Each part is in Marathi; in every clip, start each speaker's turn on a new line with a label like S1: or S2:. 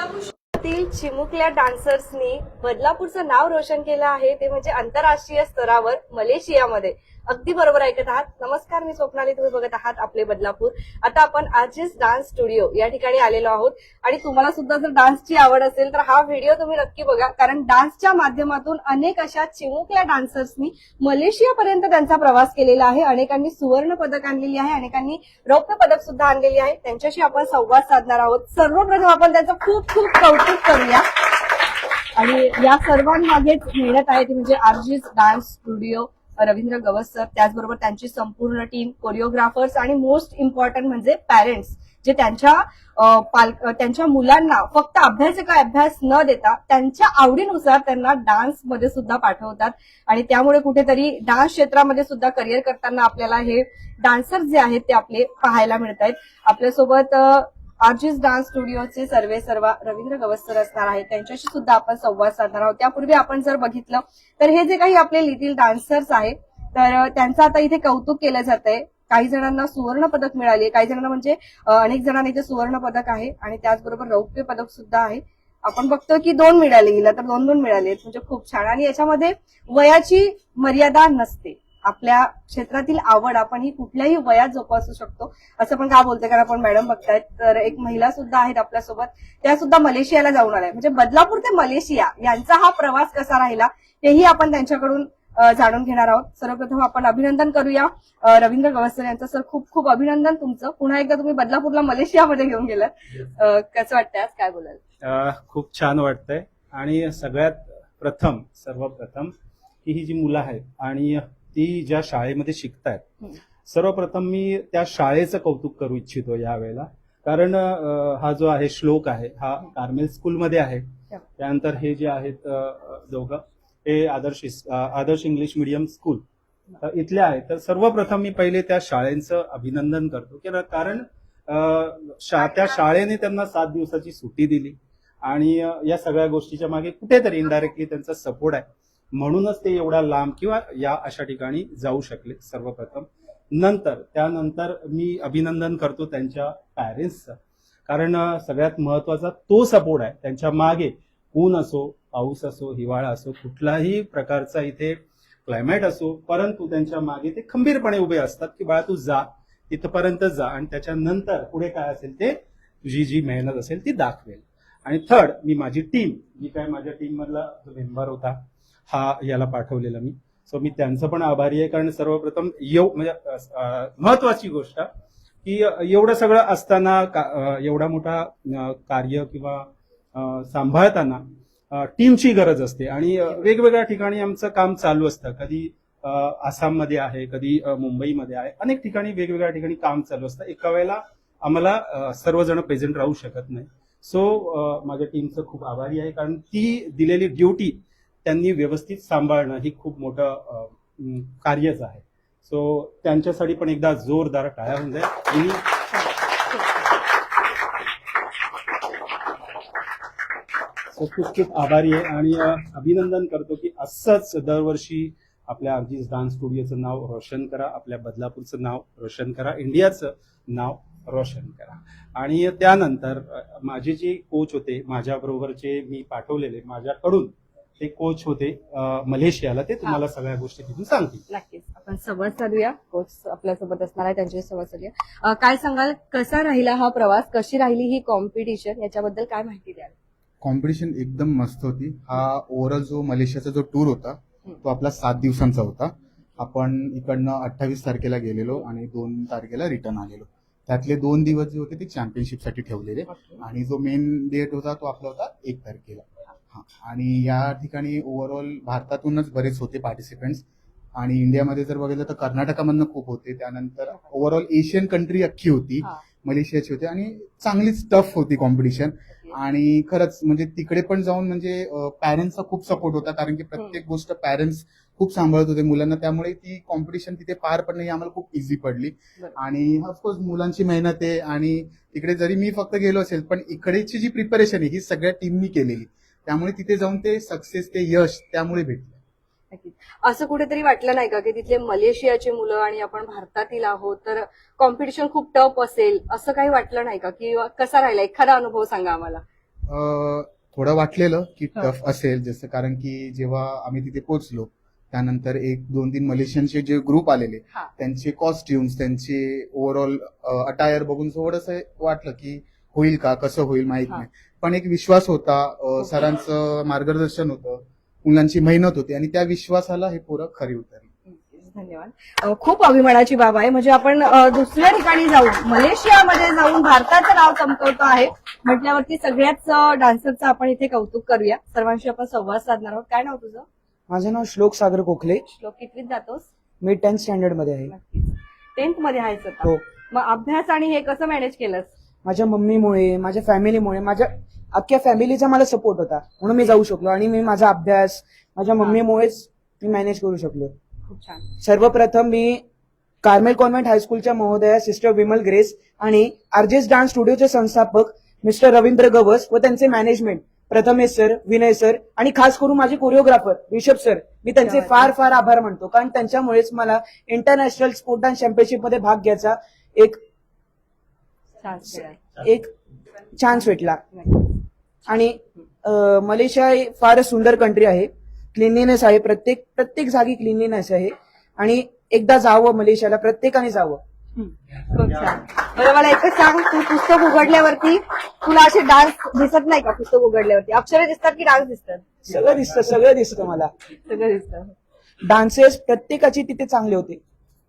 S1: बदलापूर चिमुकल्या डान्सर्सनी बदलापूरचं नाव रोशन केलं आहे, ते म्हणजे आंतरराष्ट्रीय स्तरावर मलेशियामध्ये. अगदी बरोबर ऐकत आहात. नमस्कार, मी स्वप्नाली, तुम्ही बघत आहात आपले बदलापूर. आता आपण आर्जिस डान्स स्टुडिओ या ठिकाणी आलेलो आहोत आणि तुम्हाला सुद्धा जर डान्सची आवड असेल तर हा व्हिडिओ तुम्ही नक्की बघा, कारण डान्सच्या माध्यमातून अनेक अशा चिमुकल्या डान्सर्सनी मलेशियापर्यंत त्यांचा प्रवास केलेला आहे. अनेकांनी सुवर्ण पदक आणलेली आहे, अनेकांनी रौप्य पदक सुद्धा आणलेली आहे. त्यांच्याशी आपण संवाद साधणार आहोत. सर्वप्रथम आपण त्यांचं खूप खूप कौतुक करूया. आणि या सर्वांमागेच मेहनत आहे ती म्हणजे आर्जिस dance studio, Ravindra Gawas sir, त्याचबरोबर त्यांची संपूर्ण टीम, कोरिओग्राफर्स आणि मोस्ट इम्पॉर्टंट म्हणजे पॅरेंट्स, जे त्यांच्या मुलांना फक्त अभ्यास न देता त्यांच्या आवडीनुसार त्यांना डान्स मध्ये सुद्धा पाठवतात. आणि त्यामुळे कुठेतरी डान्स क्षेत्रामध्ये सुद्धा करिअर करताना आपल्याला हे डान्सर जे आहेत ते आपले पाहायला मिळत आहेत. आपल्यासोबत आर्जिस डान्स स्टुडिओचे सर्वेसर्वा रवींद्र गवस सर असणार आहेत, त्यांच्याशी सुद्धा आपण संवाद साधणार आहोत. त्यापूर्वी आपण जर बघितलं तर हे जे काही आपले लिटिल डान्सर्स आहेत तर त्यांचं आता इथे कौतुक केलं जात आहे. काही जणांना सुवर्ण पदक मिळाले, काही जणांना म्हणजे अनेक जणांना इथे सुवर्ण पदक आहे आणि त्याचबरोबर रौप्य पदक सुद्धा आहे. आपण बघतो की 2 मिळाले, गेला तर 2 मिळाले, म्हणजे खूप छान. आणि याच्यामध्ये वयाची मर्यादा नसते. आपल्या क्षेत्रातील आवड आपण ही कुठल्याही वयात जोपासू शकतो, असं पण का बोलते, कारण आपण मॅडम बघतायत तर एक महिला सुद्धा आहेत आपल्यासोबत, त्या सुद्धा मलेशियाला जाऊन आल्या. म्हणजे बदलापूर ते मलेशिया यांचा हा प्रवास कसा राहिला हेही आपण त्यांच्याकडून जाणून घेणार आहोत. सर्वप्रथम आपण अभिनंदन करूया रवींद्र गवस सर यांचं. सर, खूप खूप अभिनंदन तुमचं. पुन्हा एकदा तुम्ही बदलापूरला मलेशियामध्ये घेऊन गेलात. कसं वाटतंय, आज काय बोलाल?
S2: खूप छान वाटतंय. आणि सर्वप्रथम की ही जी मुलं आहेत आणि ती ज्या शाळेमध्ये शिकतायत, सर्वप्रथम मी त्या शाळेचं कौतुक करू इच्छितो यावेळेला. कारण हा जो आहे श्लोक आहे हा कार्मेल स्कूलमध्ये आहे. त्यानंतर हे जे आहेत दोघं हे आदर्श इंग्लिश मीडियम स्कूल इथले आहेत. तर सर्वप्रथम मी पहिले त्या शाळेचं अभिनंदन करतो, कारण त्या शाळेने त्यांना 7 दिवसाची सुट्टी दिली आणि या सगळ्या गोष्टीच्या मागे कुठेतरी इनडायरेक्टली त्यांचा सपोर्ट आहे, म्हणूनच ते एवढा लांब किंवा या अशा ठिकाणी जाऊ शकले सर्वप्रथम. त्यानंतर मी अभिनंदन करतो त्यांच्या पॅरेंट्सचं, कारण सगळ्यात महत्वाचा तो सपोर्ट आहे त्यांच्या मागे. ऊन असो, पाऊस असो, हिवाळा असो, कुठलाही प्रकारचा इथे क्लायमेट असो, परंतु त्यांच्या मागे ते खंबीरपणे उभे असतात की बाळा तू जा, तिथपर्यंत जा आणि त्याच्यानंतर पुढे काय असेल ते तुझी जी मेहनत असेल ती दाखवेल. आणि थर्ड, मी माझी टीम, जी काय माझ्या टीम मधला जो मेंबर होता हा याला पाठवलेला मी, सो मी त्यांचं पण आभारी आहे. कारण सर्वप्रथम म्हणजे महत्वाची गोष्ट की एवढं सगळं असताना एवढा मोठा कार्य किंवा सांभाळताना टीमची गरज असते आणि वेगवेगळ्या ठिकाणी आमचं काम चालू असतं. कधी आसाममध्ये आहे, कधी मुंबईमध्ये आहे, अनेक ठिकाणी वेगवेगळ्या ठिकाणी काम चालू असतं. एका वेळेला आम्हाला सर्वजण प्रेझेंट राहू शकत नाही. सो माझ्या टीमचं खूप आभारी आहे, कारण ती दिलेली ड्युटी त्यांनी व्यवस्थित सांभाळणं ही खूप मोठं कार्यच आहे. सो त्यांच्यासाठी पण एकदा जोरदार टाळ्या होऊन जाईल. खूप खूप आभारी आहे आणि अभिनंदन करतो की असंच दरवर्षी आपल्या आर्जिस डान्स स्टुडिओचं नाव रोशन करा, आपल्या बदलापूरचं नाव रोशन करा, इंडियाचं नाव रोशन करा. आणि त्यानंतर माझे जे कोच होते, माझ्या बरोबरचे मी पाठवलेले माझ्याकडून ते कोच होते मलेशियाला, ते तुम्हाला सगळ्या गोष्टी तिथून सांगतील.
S1: नक्कीच आपण संवाद साधूया. कोच आपल्यासोबत असणार आहे, त्यांच्याशी संवाद साधूया. काय सांगाल, कसा राहिला हा प्रवास, कशी राहिली ही कॉम्पिटिशन, याच्याबद्दल काय माहिती द्याल?
S3: कॉम्पिटिशन एकदम मस्त होती. हा ओव्हरऑल जो मलेशियाचा जो टूर होता तो आपला 7 दिवसांचा होता. आपण इकडनं 28 तारखेला गेलेलो आणि 2 तारखेला रिटर्न आलेलो. त्यातले 2 दिवस जे होते ते चॅम्पियनशिपसाठी ठेवलेले आणि जो मेन डेट होता तो आपला होता 1 तारखेला. आणि या ठिकाणी ओव्हरऑल भारतातूनच बरेच होते पार्टिसिपेंट्स आणि इंडियामध्ये जर बघितलं तर कर्नाटकामधनं खूप होते. त्यानंतर ओव्हरऑल एशियन कंट्री अख्खी होती, मलेशियाची होती आणि चांगलीच टफ होती कॉम्पिटिशन. आणि खरंच म्हणजे तिकडे पण जाऊन म्हणजे पॅरेंट्सचा खूप सपोर्ट होता, कारण की प्रत्येक गोष्ट पॅरेंट्स खूप सांभाळत होते मुलांना, त्यामुळे ती कॉम्पिटिशन तिथे पार पडणं ही आम्हाला खूप इझी पडली. आणि ऑफकोर्स मुलांची मेहनत आहे आणि तिकडे जरी मी फक्त गेलो असेल पण इकडेची जी प्रिपरेशन आहे ही सगळ्या टीमनी केलेली, त्यामुळे तिथे जाऊन ते सक्सेस, ते यश त्यामुळे भेटलं.
S1: असं कुठेतरी वाटलं नाही का की तिथले मलेशियाची मुलं आणि आपण भारतातील आहोत तर कॉम्पिटिशन खूप टफ असेल, असं काही वाटलं नाही का? की कसा राहिला, एखादा अनुभव सांगा आम्हाला.
S3: थोडं वाटलेलं की
S1: हा.
S3: टफ असेल, जसं कारण की जेव्हा आम्ही तिथे पोहोचलो त्यानंतर 1-2-3 मलेशियनचे जे ग्रुप आलेले
S1: हा.
S3: त्यांचे कॉस्ट्युम्स, त्यांचे ओव्हरऑल अटायर बघून थोडंसं वाटलं की होईल का, कसं होईल माहित
S1: हा.
S3: नाही. पण एक विश्वास होता, सरांचं मार्गदर्शन होतं, मुलांची मेहनत होती आणि त्या विश्वासाला हे पोरं खरी उतरली.
S1: धन्यवाद. खूप अभिमानाची बाब आहे. म्हणजे आपण दुसऱ्या ठिकाणी जाऊन मलेशियामध्ये जाऊन भारताचं नाव चमकवतो आहे म्हटल्यावरती सगळ्याच डान्सरचं आपण इथे कौतुक करूया. सर्वांशी आपण संवाद साधणार आहोत. काय नाव तुझं?
S4: माझं नाव श्लोक सागर कोखले.
S1: श्लोक कितवीत जातोस?
S4: मी 10th स्टँडर्ड मध्ये आहे.
S1: नक्कीच 10th मध्ये आहेस आता.
S4: हो.
S1: मग अभ्यास आणि हे कसं मॅनेज केलंस?
S4: माझ्या मम्मीमुळे, माझ्या फॅमिलीमुळे, माझ्या अख्ख्या फॅमिलीचा मला सपोर्ट होता म्हणून मी जाऊ शकलो आणि मी माझा अभ्यास माझ्या मम्मीमुळेच मी मॅनेज करू शकलो.
S1: खूप छान.
S4: सर्वप्रथम मी कार्मेल कॉन्व्हेंट हायस्कूलच्या महोदया सिस्टर विमल ग्रेस आणि आरजेस डान्स स्टुडिओचे संस्थापक मिस्टर रवींद्र गवस व त्यांचे management Prathamesh sir, Vinay sir आणि खास करून माझे कोरिओग्राफर ऋषभ सर, मी त्यांचे फार फार आभार मानतो. कारण त्यांच्यामुळेच मला इंटरनॅशनल स्पोर्ट डान्स चॅम्पियनशिप मध्ये भाग घ्यायचा एक चान्स भेटला. आणि मलेशिया ही फारच सुंदर कंट्री आहे. क्लिनलीनेस आहे, प्रत्येक जागी क्लिनलीनेस आहे आणि एकदा जावं मलेशियाला, प्रत्येकाने जावं.
S1: खूप छान. बरं मला एकच सांग, तू पुस्तक उघडल्यावरती तुला असे डान्स दिसत नाही का? पुस्तक उघडल्यावरती अक्षरे दिसतात की डान्स दिसतात?
S4: सगळं दिसतं मला.
S1: सगळं दिसतं.
S4: डान्सेस प्रत्येकाची तिथे चांगले होते.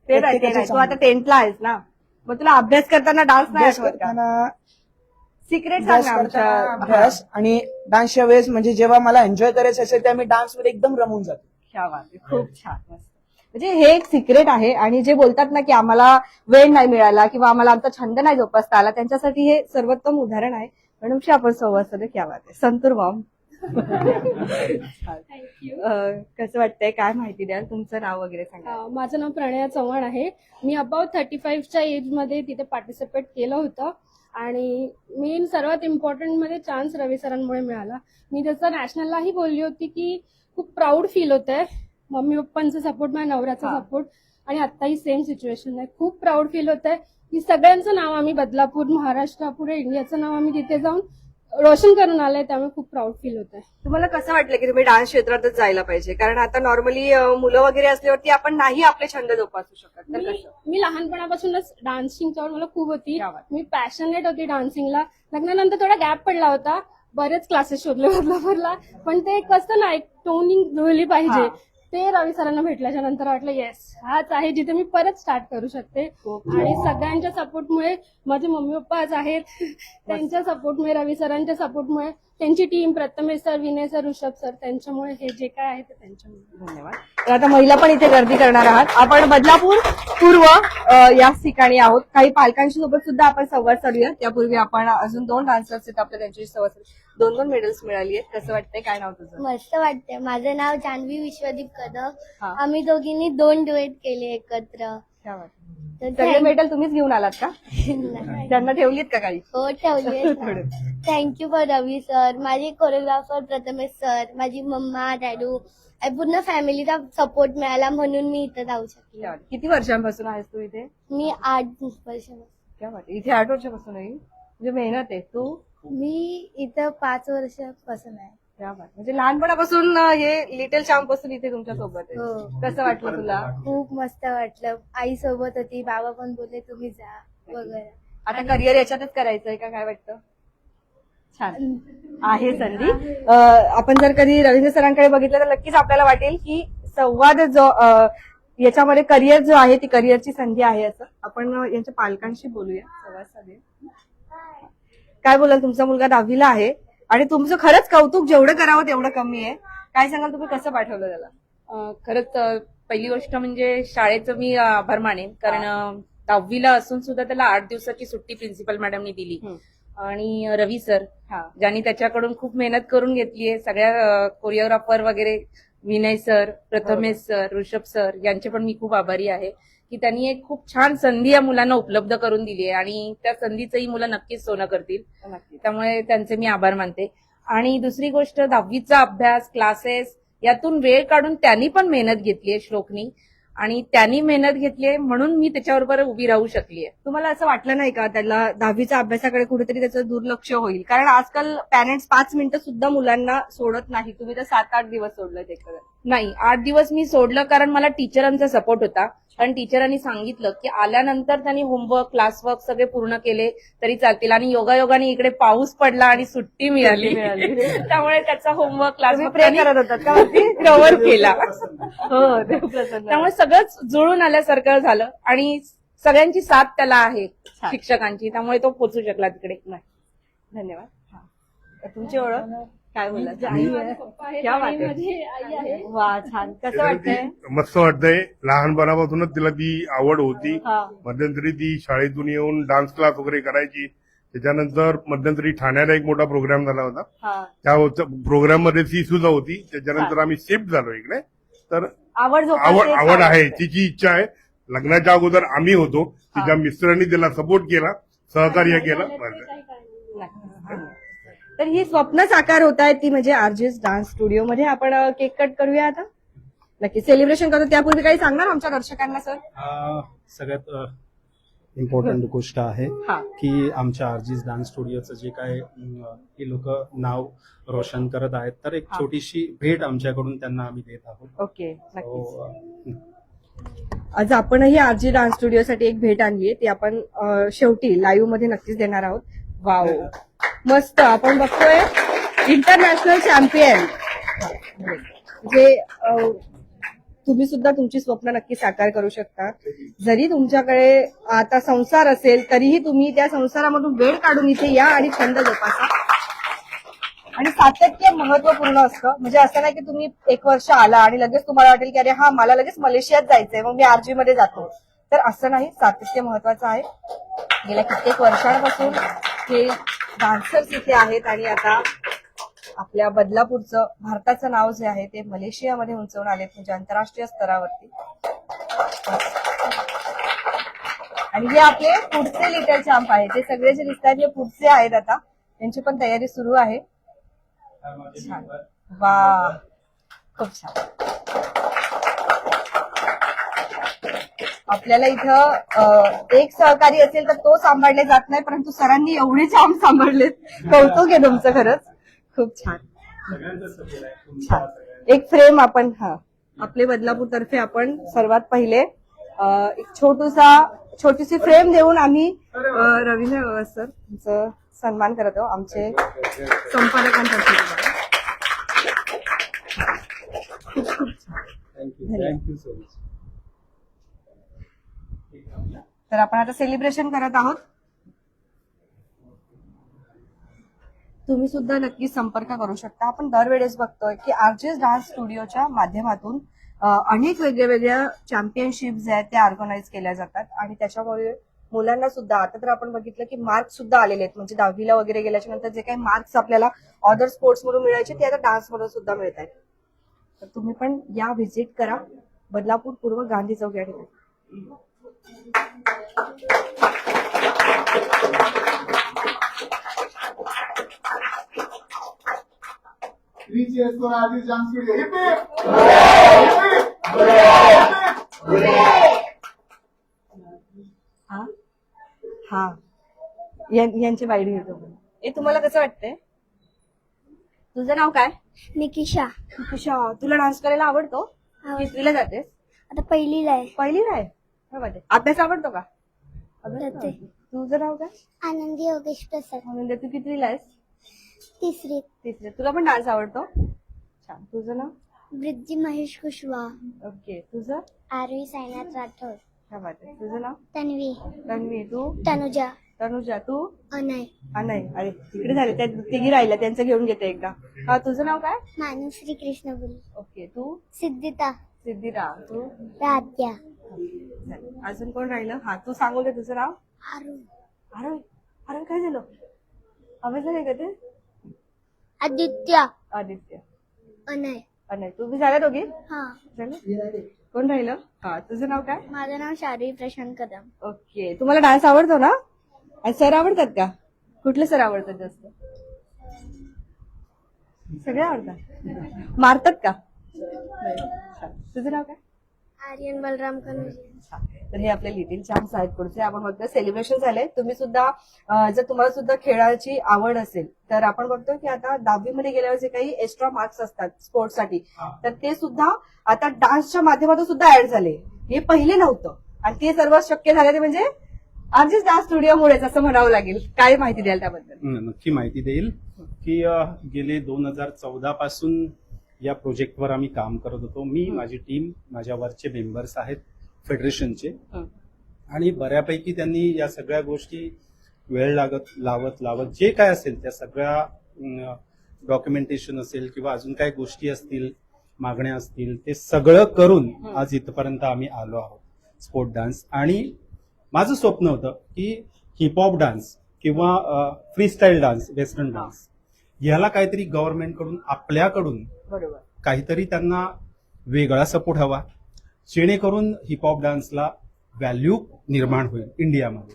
S1: ते नाही, ते नाही. तू आता 10th ला आहेस ना, मग तुला अभ्यास करताना डान्स नाही
S4: अभ्यास
S1: आठवत का?
S4: करताना
S1: सिक्रेट सांग ना आमच्या.
S4: अभ्यास आणि डान्सच्या वेळेस म्हणजे जेव्हा मला एन्जॉय करायचं असेल तेव्हा मी डान्समध्ये एकदम रमून जातो.
S1: क्या बात आहे. खूप छान. मस्त. म्हणजे हे एक सिक्रेट आहे. आणि जे बोलतात ना की आम्हाला वेळ नाही मिळाला किंवा आम्हाला आमचा छंद नाही जोपासता आला, त्यांच्यासाठी हे सर्वोत्तम उदाहरण आहे. मॅडमशी आपण संवाद साधू. क्या बात आहे. संतूर मॉम. कसं वाटतंय? काय माहिती द्याल? तुमचं नाव वगैरे सांगा.
S5: माझं नाव प्रणया चव्हाण आहे. मी अबाउट 35च्या एज मध्ये तिथे पार्टिसिपेट केलं होतं आणि मेन सर्वात इम्पॉर्टंट मध्ये चान्स रवी सरांमुळे मिळाला. मी जसं नॅशनललाही बोलली होती की खूप प्राऊड फील होत आहे. मम्मी पप्पांचा सपोर्ट, माझ्या नवऱ्याचा सपोर्ट आणि आत्ताही सेम सिच्युएशन आहे. खूप प्राऊड फील होत आहे की सगळ्यांचं नाव आम्ही बदलापूर, महाराष्ट्र, पुढे इंडियाचं नाव आम्ही तिथे जाऊन रोशन करून आलंय. त्यामुळे खूप प्राऊड फील होत आहे.
S1: तुम्हाला कसं वाटलं की तुम्ही डान्स क्षेत्रातच जायला पाहिजे? कारण आता नॉर्मली मुलं वगैरे असल्यावरती आपण नाही आपले छंद जोपासू शकत, तर कसं?
S5: मी लहानपणापासूनच डान्सिंगच्यावर मला खूप होती.
S1: क्या बात.
S5: मी पॅशनेट होती डान्सिंगला. लग्नानंतर थोडा गॅप पडला होता, बरेच क्लासेस शोधले बदलापूरला, पण ते कसं ना एक टोनिंग जुळली पाहिजे. ते रवी सरांना भेटल्याच्या नंतर वाटलं येस, हाच आहे जिथे मी परत स्टार्ट करू शकते. आणि सगळ्यांच्या सपोर्टमुळे, माझे मम्मी पप्पा आज आहेत त्यांच्या सपोर्टमुळे, रवी सरांच्या सपोर्टमुळे, त्यांची team Prathamesh sir, Vinay sir, Rishabh sir, त्यांच्यामुळे हे जे काय आहे ते त्यांच्यामुळे.
S1: धन्यवाद. तर आता महिला पण इथे गर्दी करणार आहात. आपण बदलापूर पूर्व याच ठिकाणी आहोत. काही पालकांशी सोबत सुद्धा आपण संवाद साधूया. त्यापूर्वी आपण अजून 2 डान्सर्स आहेत आपल्या, त्यांच्याशी संवाद साधूया. 2 मेडल्स मिळाली आहेत. कसं वाटतंय? काय नाव तुझं?
S6: मस्त वाटतंय. माझं नाव जान्हवी विश्वदीप कदम.
S1: हा.
S6: आम्ही दोघींनी 2 डुएट केले एकत्र.
S1: क्या बात.
S6: तर
S1: सगळे मेडल तुम्हीच घेऊन आलात का?
S6: नाही.
S1: त्यांना ठेवलीत का काही?
S6: हो ठेवले. थँक्यू फॉर रवी सर, माझे कोरिओग्राफर प्रथमेश सर, माझी मम्मा, डॅडू, पूर्ण फॅमिलीचा सपोर्ट मिळाला म्हणून मी इथं जाऊ शकले.
S1: क्या बात. किती वर्षांपासून आहेस तू इथे?
S6: मी 8 वर्ष.
S1: क्या बात. इथे 8 वर्षापासून आहे. म्हणजे मेहनत आहे. तू?
S6: मी इथं 5 वर्षापासून आहे.
S1: क्या बात. म्हणजे लहानपणापासून हे लिटल चॅम्प पासून इथे तुमच्या सोबत आहे.
S6: हो.
S1: कसं वाटलं तुला?
S6: खूप मस्त वाटलं. आई सोबत होती, बाबा पण बोलले तुम्ही जा वगैरे.
S1: आता करिअर याच्यातच करायचंय का? काय वाटतं? छान आहे संधी. आपण जर कधी रवींद्र सरांकडे बघितलं तर नक्कीच आपल्याला वाटेल की संवाद जो याच्यामध्ये करिअर जो आहे ती करिअरची संधी आहे असं. आपण यांच्या पालकांशी बोलूया, संवाद साधूया. काय बोलाल? तुमचा मुलगा 10वीला आहे आणि तुमचं खरंच कौतुक जेवढं करावं तेवढं कमी आहे. काय सांगाल? तुम्ही कसं पाठवलं त्याला?
S7: खरंच पहिली गोष्ट म्हणजे शाळेचं मी आभार मानेन, कारण 10वीला असून सुद्धा त्याला 8 दिवसाची सुट्टी प्रिन्सिपल मॅडमनी दिली. आणि रवी सर ज्यांनी त्याच्याकडून खूप मेहनत करून घेतली आहे. सगळ्या कोरिओग्राफर वगैरे, Vinay sir, Prathamesh sir, Rishabh sir यांचे पण मी खूप आभारी आहे की त्यांनी एक खूप छान संधी या मुलांना उपलब्ध करून दिली आहे आणि त्या संधीचंही मुलं नक्कीच सोनं करतील. त्यामुळे त्यांचे मी आभार मानते. आणि दुसरी गोष्ट, 10वीचा अभ्यास, क्लासेस यातून वेळ काढून त्यांनी पण मेहनत घेतली आहे श्लोकनी. आणि त्यांनी मेहनत घेतली म्हणून मी त्याच्याबरोबर उभी राहू शकली आहे.
S1: तुम्हाला असं वाटलं नाही का त्याला 10वीच्या अभ्यासाकडे कुठेतरी त्याचं दुर्लक्ष होईल? कारण आजकाल पॅरेंट्स 5 मिनिटं सुद्धा मुलांना सोडत नाही. तुम्ही तर 7-8 दिवस सोडलं ते खरं.
S7: नाही, 8 दिवस मी सोडलं कारण मला टीचरांचा सपोर्ट होता. कारण टीचरांनी सांगितलं की आल्यानंतर त्यांनी होमवर्क क्लासवर्क सगळे पूर्ण केले तरी चालतील. आणि योगायोगाने इकडे पाऊस पडला आणि सुट्टी मिळाली त्यामुळे त्याचा होमवर्क
S1: तुम्ही प्रे
S7: क्लास
S1: करत होतात का वरती?
S7: कव्हर केला.
S1: हो, देव प्रसन्न.
S7: त्यामुळे सगळंच जुळून आल्यासारखं झालं आणि सगळ्यांची साथ त्याला आहे, शिक्षकांची, त्यामुळे तो पोहोचू शकला तिकडे.
S1: धन्यवाद. हा. तुमची ओळख काय बोलला?
S5: पप्पा आहेत
S1: क्या बात
S5: आणि
S1: आहे.
S5: माझी आई आहे.
S1: वा, छान. कसं वाटतंय?
S8: मस्त वाटतंय. लहानपणापासूनच तिला ती आवड होती.
S1: हा.
S8: मध्यंतरी ती शाळेतून येऊन डान्स क्लास वगैरे करायची. त्याच्यानंतर मध्यंतरी ठाण्याला एक मोठा प्रोग्राम झाला होता.
S1: हा.
S8: त्या प्रोग्राम मध्ये ती सुद्धा होती. त्याच्यानंतर आम्ही शिफ्ट झालो इकडे. तर
S1: आवड जोपासते.
S8: आवड आहे, तिची इच्छा आहे. लग्नाच्या अगोदर आम्ही होतो. तिच्या मिस्टरांनी तिला सपोर्ट केला, सहकार्य केलं.
S1: तर ही स्वप्न साकार होत आहेत ती म्हणजे आरजेस डान्स स्टुडिओ मध्ये. आपण केक कट करूया आता. नक्की सेलिब्रेशन करतो. त्यापूर्वी काही सांगणार आमच्या दर्शकांना सर?
S2: सगळ्यात इम्पॉर्टंट गोष्ट आहे
S1: हा.
S2: की आमच्या आरजीस डान्स स्टुडिओचं जे काय ही लोक नाव रोशन करत आहेत, तर एक छोटीशी भेट आमच्याकडून त्यांना आम्ही देत आहोत.
S1: ओके, नक्कीच.
S2: So,
S1: आज आपणही आरजी डान्स स्टुडिओसाठी एक भेट आणली आहे. ती आपण शेवटी लाईव्ह मध्ये नक्कीच देणार आहोत. वाव, मस्त. आपण बघतोय इंटरनॅशनल चॅम्पियन. जे तुम्ही सुद्धा तुमची स्वप्न नक्की साकार करू शकता. जरी तुमच्याकडे आता संसार असेल तरीही तुम्ही त्या संसारामधून वेळ काढून इथे या आणि छंद जोपासा. आणि सातत्य महत्वपूर्ण असतं. म्हणजे असं नाही की तुम्ही 1 वर्ष आला आणि लगेच तुम्हाला वाटेल की अरे हा मला लगेच मलेशियात जायचंय मग मी आरजी मध्ये जातो. तर असं नाही, सातत्य महत्वाचं आहे. गेल्या कित्येक वर्षांपासून हे डान्सर्स इथे आहेत आणि आता आपल्या बदलापूरचं भारताचं नाव जे आहे ते मलेशियामध्ये उंचवून आलेत, म्हणजे आंतरराष्ट्रीय स्तरावरती. आणि हे आपले पुढचे लिटर चॅम्प आहे. ते सगळे जे दिसत आहेत हे पुढचे आहेत. आता त्यांची पण तयारी सुरू आहे. छान. वा, खूप छान. आपल्याला इथं एक सहकारी असेल तर तो सांभाळले जात नाही, परंतु सरांनी एवढे छान सांभाळलेत. कौतुक आहे तुमचं खरंच. खूप छान. छान. एक फ्रेम आपण आपले बदलापूर तर्फे आपण सर्वात पहिले एक छोटीशी फ्रेम देऊन आम्ही रवींद्र सर तुमचं सन्मान करत आहोत आमचे संपादकांतर्फे.
S2: Thank you so much.
S1: तर आपण आता सेलिब्रेशन करत आहोत. तुम्ही सुद्धा नक्की संपर्क करू शकता. आपण दरवेळेस बघतोय की आरजेस डान्स स्टुडिओच्या माध्यमातून अनेक वेगळ्या चॅम्पियनशिप जे आहेत त्या ऑर्गनाईज केल्या जातात आणि त्याच्यामुळे मुलांना सुद्धा आता तर आपण बघितलं की मार्क्स सुद्धा आलेले आहेत. म्हणजे 10वीला वगैरे गेल्याच्या नंतर जे काही मार्क्स आपल्याला अदर स्पोर्ट्स मधून मिळायचे ते आता डान्स मधून सुद्धा मिळत आहेत. तर तुम्ही पण या व्हिजिट करा बदलापूर पूर्व गांधी चौक या ठिकाणी. हा, यांची बाईडी घेतो. हे तुम्हाला कसं वाटतंय? तुझं नाव काय?
S6: निकिशा.
S1: निकिशा, तुला डान्स करायला आवडतो? कितवीला जातेस?
S6: आता पहिलीला आहे.
S1: पहिलीला आहे. काय बात आहे. अभ्यास आवडतो का?
S6: जाते.
S1: तुझं नाव काय?
S6: आनंदी योगेश प्रसाद.
S1: म्हणजे तू कितवीला आहेस?
S6: तिसरी.
S1: तिसरी. तुला पण डान्स आवडतो? छान. तुझं नाव?
S6: वृद्धी महेश कुशवा.
S1: ओके. तुझं?
S6: आरवी साईनाथ राठोड.
S1: काय बात आहे. तुझं नाव?
S6: तन्वी.
S1: तन्वी. तू?
S6: तनुजा.
S1: तनुजा. तू?
S6: अनय.
S1: नाही. अरे तिकडे झाले त्या तिघी राहिल्या त्यांचं घेऊन घेते एकदा. हा, तुझं नाव काय?
S6: मानुश्री कृष्णपुरी.
S1: ओके. तू?
S6: सिद्धिता.
S1: सिद्धिराव. तू?
S6: राध्या.
S1: अजून कोण राहिलं? हा, तू सांगू दे तुझं नाव?
S6: अरुण.
S1: अरे अरे काय झालं? आवाज नाही का ते?
S6: आदित्य.
S1: आदित्य.
S6: अनय.
S1: नाही. तुम्ही झाल्या दोघी?
S6: हा.
S1: झालं. कोण राहिलं? हा, तुझं नाव काय?
S6: माझं नाव शारी प्रशांत कदम.
S1: ओके. तुम्हाला डान्स आवडतो ना? आणि सर आवडतात का? कुठले सर आवडतात जास्त? सगळे आवडतात. मारतात का? तुझं नाव काय?
S6: आर्यन बलराम कनुजे.
S1: तर हे आपले लिटिल चॅम्प्स आहेत पुढचे. आपण बघतो सेलिब्रेशन झाले. तुम्ही सुद्धा जर तुम्हाला सुद्धा खेळाची आवड असेल तर आपण बघतो की आता 10वी मध्ये गेल्यावर जे काही एक्स्ट्रा मार्क्स असतात स्पोर्ट्ससाठी तर ते सुद्धा आता डान्सच्या माध्यमातून सुद्धा ऍड झाले. हे पहिले नव्हतं आणि ते सर्व शक्य झाले ते म्हणजे आरजेस डान्स स्टुडिओमुळेच असं म्हणावं लागेल. काय माहिती द्याल त्याबद्दल?
S2: नक्की माहिती देईल की गेले 2014 पासून या प्रोजेक्टवर आम्ही काम करत होतो. मी, माझी टीम, माझ्या वरचे मेंबर्स आहेत फेडरेशनचे आणि बऱ्यापैकी त्यांनी या सगळ्या गोष्टी वेळ लावत जे काय असेल त्या सगळ्या डॉक्युमेंटेशन असेल किंवा अजून काही गोष्टी असतील, मागण्या असतील, ते सगळं करून आज इथपर्यंत आम्ही आलो आहोत स्पोर्ट डान्स. आणि माझं स्वप्न होतं की हिपहॉप डान्स किंवा फ्रीस्टाईल डान्स, वेस्टर्न डान्स याला काहीतरी गव्हर्नमेंट कडून आपल्याकडून
S1: बरोबर
S2: काहीतरी त्यांना वेगळा सपोर्ट हवा जेणेकरून हिपहॉप डान्सला व्हॅल्यू निर्माण होईल इंडियामध्ये.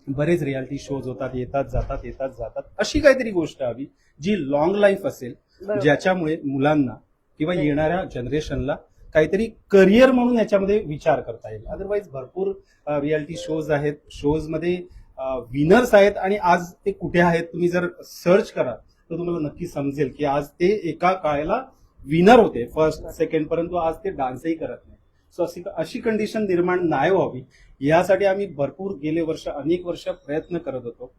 S2: बरेच रियालिटी शोज होतात, येतात जातात. अशी काहीतरी गोष्ट हवी जी लॉंग लाईफ असेल, ज्याच्यामुळे मुलांना किंवा येणाऱ्या जनरेशनला काहीतरी करिअर म्हणून याच्यामध्ये विचार करता येईल. अदरवाईज भरपूर रियालिटी शोज आहेत, शोजमध्ये विनर्स आहेत आणि आज ते कुठे आहेत तुम्ही जर सर्च कराल तर तुम्हाला नक्की समजेल की आज ते एका काळाला विनर होते फर्स्ट सेकंड, परंतु आज ते डान्सही करत नाही. सो अशी कंडिशन निर्माण नाही व्हावी यासाठी आम्ही भरपूर गेले अनेक वर्ष प्रयत्न करत होतो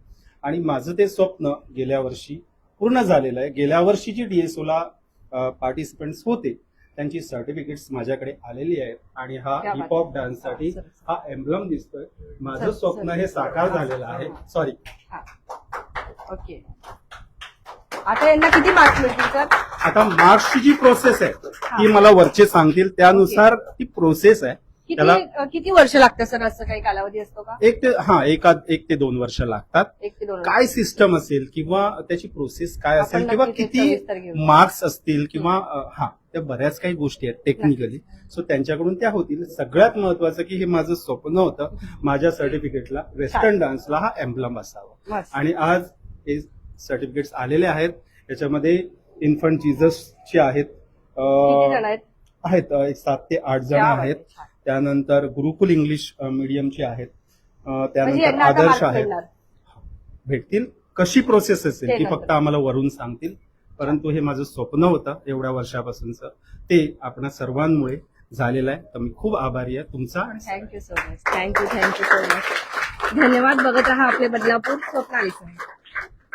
S2: आणि माझं ते स्वप्न गेल्या वर्षी पूर्ण झालेलं आहे. गेल्या वर्षीची डीएसओला पार्टिसिपंट्स होते त्यांची सर्टिफिकेट्स माझ्याकडे आलेली आहेत आणि हा हिपहॉप डान्ससाठी हा एम्ब्लम दिसतोय. माझं स्वप्न हे साकार झालेलं आहे. सॉरी.
S1: ओके. आता यांना किती मार्क्स मिळतील सर?
S2: आता मार्क्सची जी प्रोसेस आहे ती मला वरचे सांगतील, त्यानुसार ती प्रोसेस आहे. त्याला
S1: किती वर्ष लागतं सर? असं काही कालावधी असतो का?
S2: 1 ते 2 वर्ष लागतात.
S1: 1 ते 2
S2: काय सिस्टम असेल किंवा त्याची प्रोसेस काय असेल
S1: आपण
S2: किंवा
S1: नक्कीच
S2: किती
S1: सविस्तर घेऊ.
S2: मार्क्स असतील किंवा त्या बऱ्याच काही गोष्टी आहेत टेक्निकली. सो त्यांच्याकडून त्या होतील. सगळ्यात महत्वाचं की हे माझं स्वप्न होतं माझ्या सर्टिफिकेटला वेस्टर्न डान्सला हा एम्ब्लम असावा आणि आज हे सर्टिफिकेट्स आलेले आहेत. याच्यामध्ये इन्फंट जीससचे आहेत,
S1: किती जण आहेत?
S2: आहेत 7 ते 8 जण आहेत. त्यानंतर गुरुकुल इंग्लिश मीडियमचे आहेत.
S1: म्हणजे
S2: त्यानंतर
S1: यांना आता
S2: आदर्श
S1: marks
S2: आहेत.
S1: मिळणार.
S2: भेटतील. कशी प्रोसेस असेल
S1: ते
S2: ती
S1: नंतर.
S2: फक्त आम्हाला वरून सांगतील. परंतु हे माझं स्वप्न होतं एवढ्या वर्षापासूनचं, ते आपणा सर्वांमुळे झालेलं आहे. तर मी खूप आभारी आहे तुमचा.
S1: Thank you so much. Thank you so much. धन्यवाद. बघत राहा आपले बदलापूर. स्वप्नाली सर.